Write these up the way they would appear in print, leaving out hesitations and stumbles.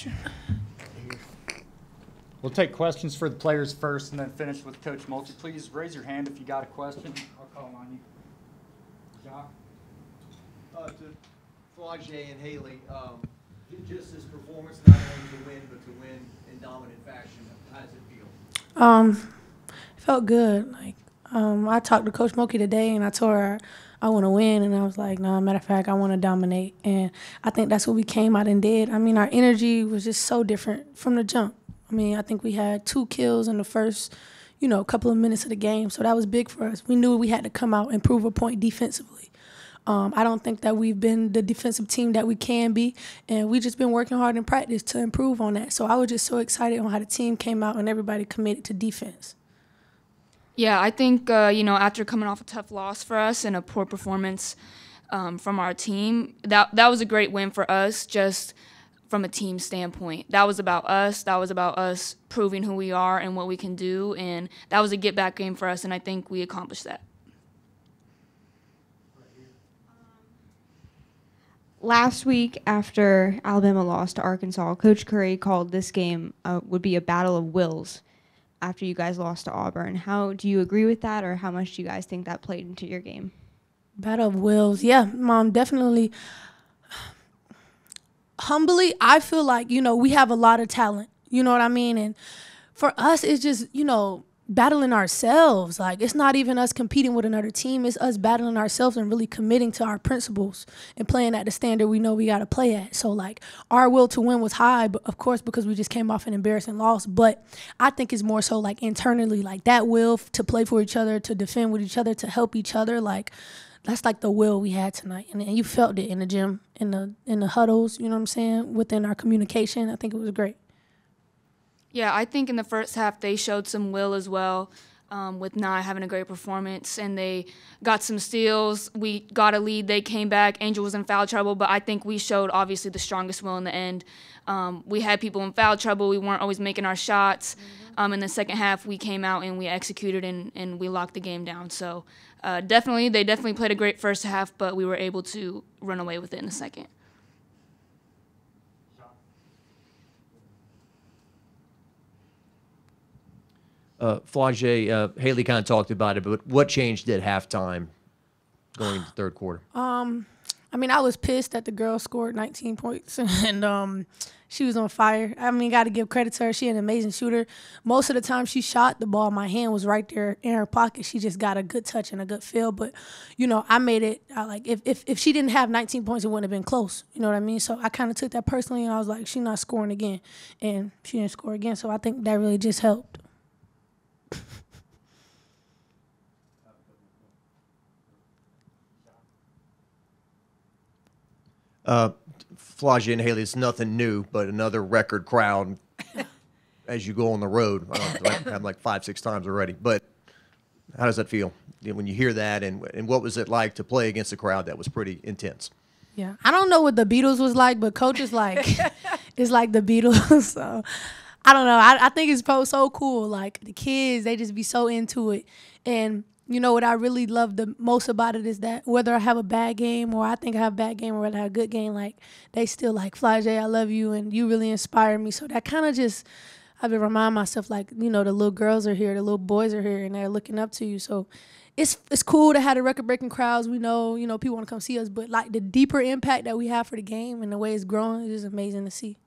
much. We'll take questions for the players first and then finish with Coach Mulkey. Please raise your hand if you got a question. I'll call on you. Jock? To Flau'jae and Hailey, just this performance, not only to win, but to win in dominant fashion, how does it feel? It felt good. Like, I talked to Coach Mulkey today, and I told her I want to win, and I was like, no, matter of fact, I want to dominate. And I think that's what we came out and did. I mean, our energy was just so different from the jump. I mean, I think we had 2 kills in the first, couple of minutes of the game, so that was big for us. We knew we had to come out and prove a point defensively. I don't think that we've been the defensive team that we can be, and we've just been working hard in practice to improve on that. So I was just so excited on how the team came out and everybody committed to defense. Yeah, I think, after coming off a tough loss for us and a poor performance from our team, that was a great win for us just from a team standpoint. That was about us. That was about us proving who we are and what we can do, and that was a get-back game for us, and I think we accomplished that. Last week, after Alabama lost to Arkansas, Coach Curry called this game would be a battle of wills after you guys lost to Auburn. How do you agree with that, or how much do you guys think that played into your game? Battle of wills, yeah, Mom, definitely. Humbly, I feel like, we have a lot of talent, you know what I mean? And for us, it's just, battling ourselves. Like, it's not even us competing with another team. It's us battling ourselves and really committing to our principles and playing at the standard we know we got to play at. So, like, our will to win was high, but of course, because we just came off an embarrassing loss. But I think it's more so, like, internally, like, that will to play for each other, to defend with each other, to help each other, like, that's like the will we had tonight. And you felt it in the gym, in the huddles, you know what I'm saying, within our communication. I think it was great. Yeah, I think in the first half they showed some will as well, with not having a great performance, and they got some steals. We got a lead. They came back. Angel was in foul trouble, but I think we showed obviously the strongest will in the end. We had people in foul trouble. We weren't always making our shots. In the second half, we came out and we executed and we locked the game down. So they definitely played a great first half, but we were able to run away with it in the second. Flau'jae, Hailey kind of talked about it, but what changed at halftime going into the third quarter? I mean, I was pissed that the girl scored 19 points, and she was on fire. I mean, got to give credit to her. She an amazing shooter. Most of the time she shot the ball, my hand was right there in her pocket. She just got a good touch and a good feel. But, I made it, if she didn't have 19 points, it wouldn't have been close. You know what I mean? So I kind of took that personally, and I was like, she's not scoring again. And she didn't score again, so I think that really just helped. Flau'jae and Hailey, it's nothing new, but another record crowd as you go on the road. I've had like 5-6 times already. But how does that feel when you hear that, and what was it like to play against a crowd that was pretty intense? Yeah, I don't know what the Beatles was like, but Coach is like, it's like the Beatles. So I don't know. I think it's so cool. Like, the kids, they just be so into it. And what I really love the most about it is that whether I have a bad game or I think I have a bad game or whether I have a good game, like, they still like, Flau'jae, I love you, and you really inspire me. So that kind of just, I've been remind myself, like, the little girls are here, the little boys are here, and they're looking up to you. So it's cool to have the record-breaking crowds. We know, people want to come see us, but, like, the deeper impact that we have for the game and the way it's growing is just amazing to see.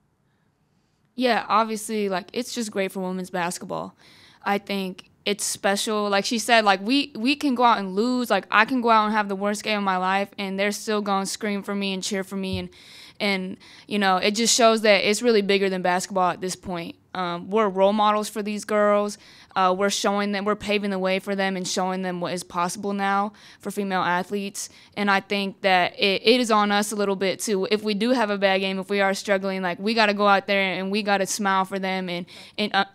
Yeah, obviously, like, it's just great for women's basketball. I think it's special. Like she said, like, we can go out and lose. Like, I can go out and have the worst game of my life, and they're still going to scream for me and cheer for me. And it just shows that it's really bigger than basketball at this point. We're role models for these girls. We're showing them, we're paving the way for them and showing them what is possible now for female athletes. And I think that it is on us a little bit too. If we do have a bad game, if we are struggling, like, we got to go out there and we got to smile for them and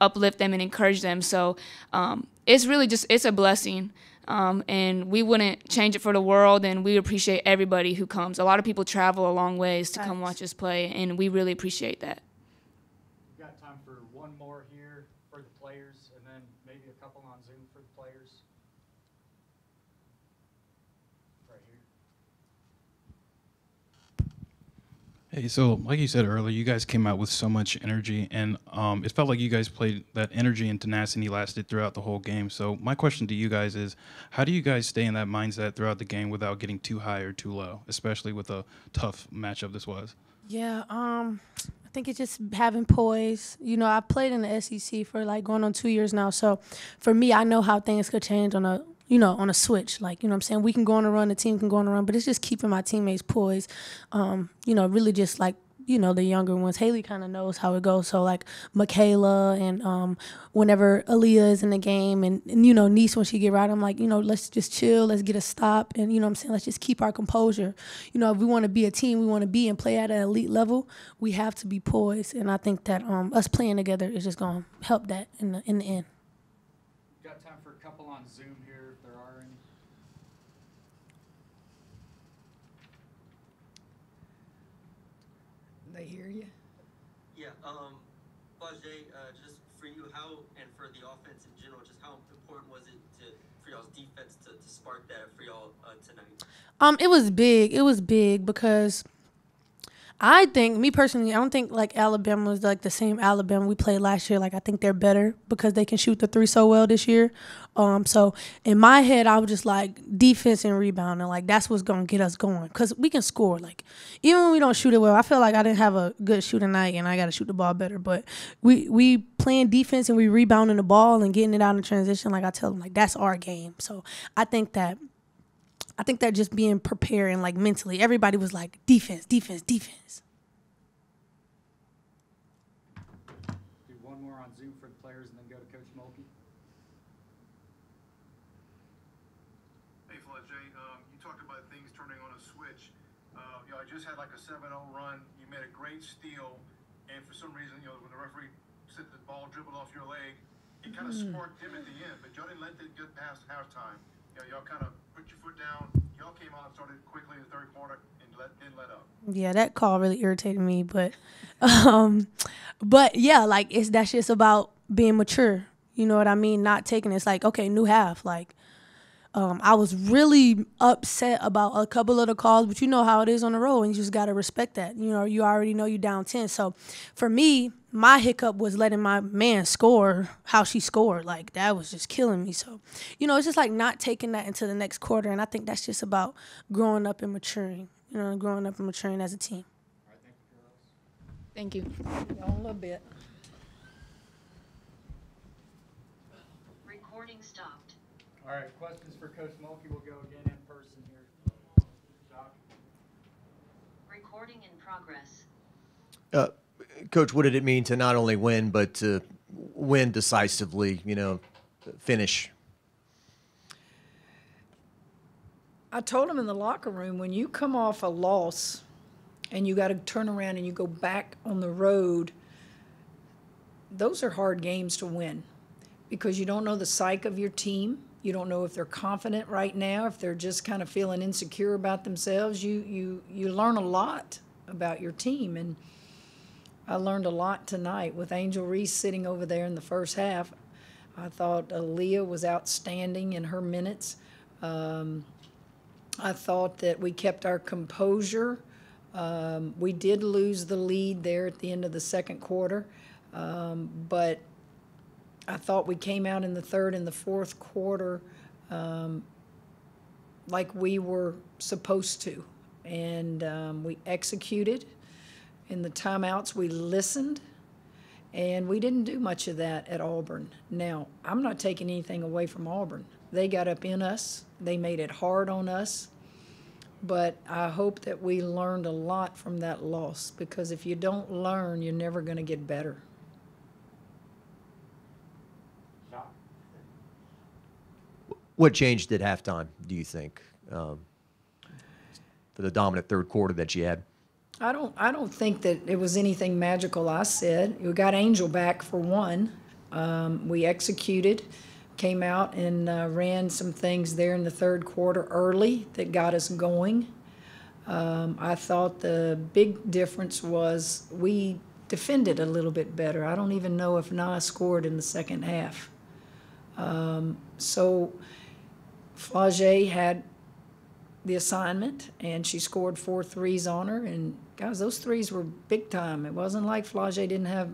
uplift them and encourage them. So it's really just, it's a blessing. And we wouldn't change it for the world, and we appreciate everybody who comes. A lot of people travel a long ways to come watch us play, and we really appreciate that. We've got time for one more here for the players, and then maybe a couple on Zoom for the players. Right Hey, so like you said earlier, you guys came out with so much energy, and it felt like you guys played that energy and tenacity lasted throughout the whole game. So my question to you guys is, how do you guys stay in that mindset throughout the game without getting too high or too low, especially with a tough matchup this was? Yeah, I think it's just having poise. You know, I played in the SEC for like going on 2 years now. So for me, I know how things could change on a, you know, on a switch. Like, you know what I'm saying? We can go on a run, the team can go on a run, but it's just keeping my teammates poised. You know, really just like, you know, the younger ones. Hailey kind of knows how it goes. So like Michaela and whenever Aaliyah is in the game and, you know, Niece when she get right, I'm like, you know, let's just chill. Let's get a stop. And, you know what I'm saying? Let's just keep our composure. You know, if we want to be a team, we want to be and play at an elite level, we have to be poised. And I think that us playing together is just going to help that in the end. We've got time for a couple on Zoom here if there are any. They hear you. Yeah, Flau'jae, just for you, how, and for the offense in general, just how important was it for y'all's defense to spark that for y'all tonight? It was big. It was big because I think, me personally, I don't think like Alabama was like the same Alabama we played last year. Like I think they're better because they can shoot the three so well this year. So in my head, I was just like defense and rebounding. Like that's what's gonna get us going because we can score. Like even when we don't shoot it well, I feel like I didn't have a good shooting night and I got to shoot the ball better. But we playing defense and we rebounding the ball and getting it out in transition. Like I tell them, like that's our game. So I think that just being prepared and like mentally, everybody was like defense, defense, defense. Do one more on Zoom for the players and then go to Coach Mulkey. Hey, Flau'jae, you talked about things turning on a switch. I just had like a 7-0 run. You made a great steal, and for some reason, when the referee said the ball dribbled off your leg, it kind of sparked him at the end, but y'all didn't let it get past halftime. Y'all kind of put your foot down. Y'all came out and started quickly in the third quarter and didn't let up. Yeah, that call really irritated me, but yeah, like that's just about being mature. You know what I mean? Not taking it's like, okay, new half. Like I was really upset about a couple of the calls, but you know how it is on the road, and you just got to respect that. You know, you already know you down 10. So for me, my hiccup was letting my man score how she scored. Like, that was just killing me. So, you know, it's just like not taking that into the next quarter, and I think that's just about growing up and maturing, you know, growing up and maturing as a team. All right, thank you, girls. Thank you. A little bit. Recording stopped. All right, questions for Coach Mulkey. We'll go again in person here. Jock. Recording in progress. Coach, what did it mean to not only win, but to win decisively, finish? I told him in the locker room, when you come off a loss and you got to turn around and you go back on the road, those are hard games to win because you don't know the psyche of your team. You don't know if they're confident right now, if they're just kind of feeling insecure about themselves. You learn a lot about your team, and I learned a lot tonight with Angel Reese sitting over there in the first half. I thought Aaliyah was outstanding in her minutes. I thought that we kept our composure. We did lose the lead there at the end of the second quarter, but I thought we came out in the third and the fourth quarter like we were supposed to, and we executed. In the timeouts, we listened, and we didn't do much of that at Auburn. Now, I'm not taking anything away from Auburn. They got up in us. They made it hard on us. But I hope that we learned a lot from that loss, because if you don't learn, you're never going to get better. What changed at halftime, do you think, for the dominant third quarter that you had? I don't think that it was anything magical. I said we got Angel back for one. We executed, came out and ran some things there in the third quarter early that got us going. I thought the big difference was we defended a little bit better. I don't even know if Na scored in the second half. So Flau'jae had the assignment, and she scored 4 threes on her. And guys, those threes were big time. It wasn't like Flau'jae didn't have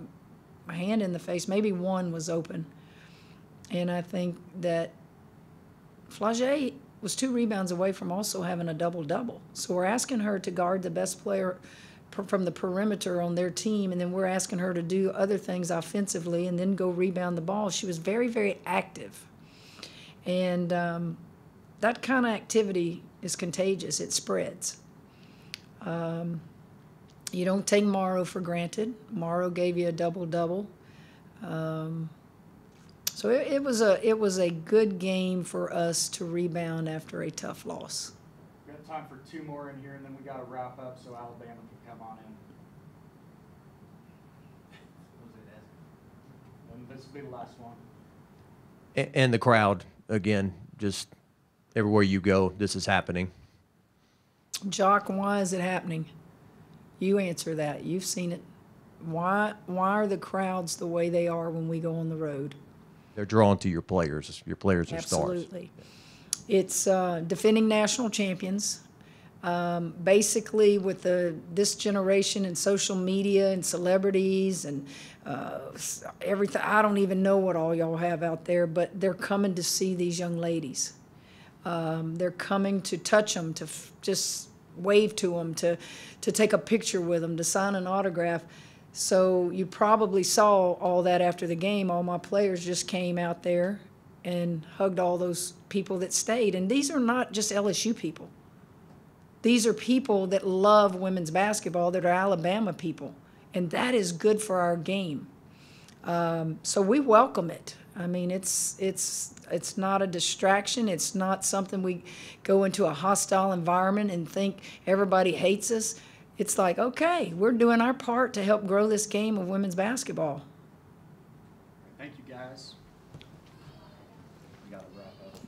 a hand in the face. Maybe one was open. And I think that Flau'jae was 2 rebounds away from also having a double-double. So we're asking her to guard the best player from the perimeter on their team, and then we're asking her to do other things offensively and then go rebound the ball. She was very, very active. And that kind of activity is contagious. It spreads. You don't take Morrow for granted. Morrow gave you a double-double. So it was a good game for us to rebound after a tough loss. We got time for 2 more in here, and then we got to wrap up so Alabama can come on in. And this will be the last one. And the crowd, again, just everywhere you go, this is happening. Jock, why is it happening? You answer that. You've seen it. Why are the crowds the way they are when we go on the road? They're drawn to your players. Your players are Absolutely. Stars. It's defending national champions. Basically, with this generation and social media and celebrities and everything, I don't even know what all y'all have out there, but they're coming to see these young ladies. They're coming to touch them, to just wave to them, to take a picture with them, to sign an autograph. So you probably saw all that after the game. All my players just came out there and hugged all those people that stayed. And these are not just LSU people. These are people that love women's basketball, that are Alabama people. And that is good for our game. So we welcome it. I mean, it's not a distraction. It's not something we go into a hostile environment and think everybody hates us. It's like, okay, we're doing our part to help grow this game of women's basketball. Thank you, guys.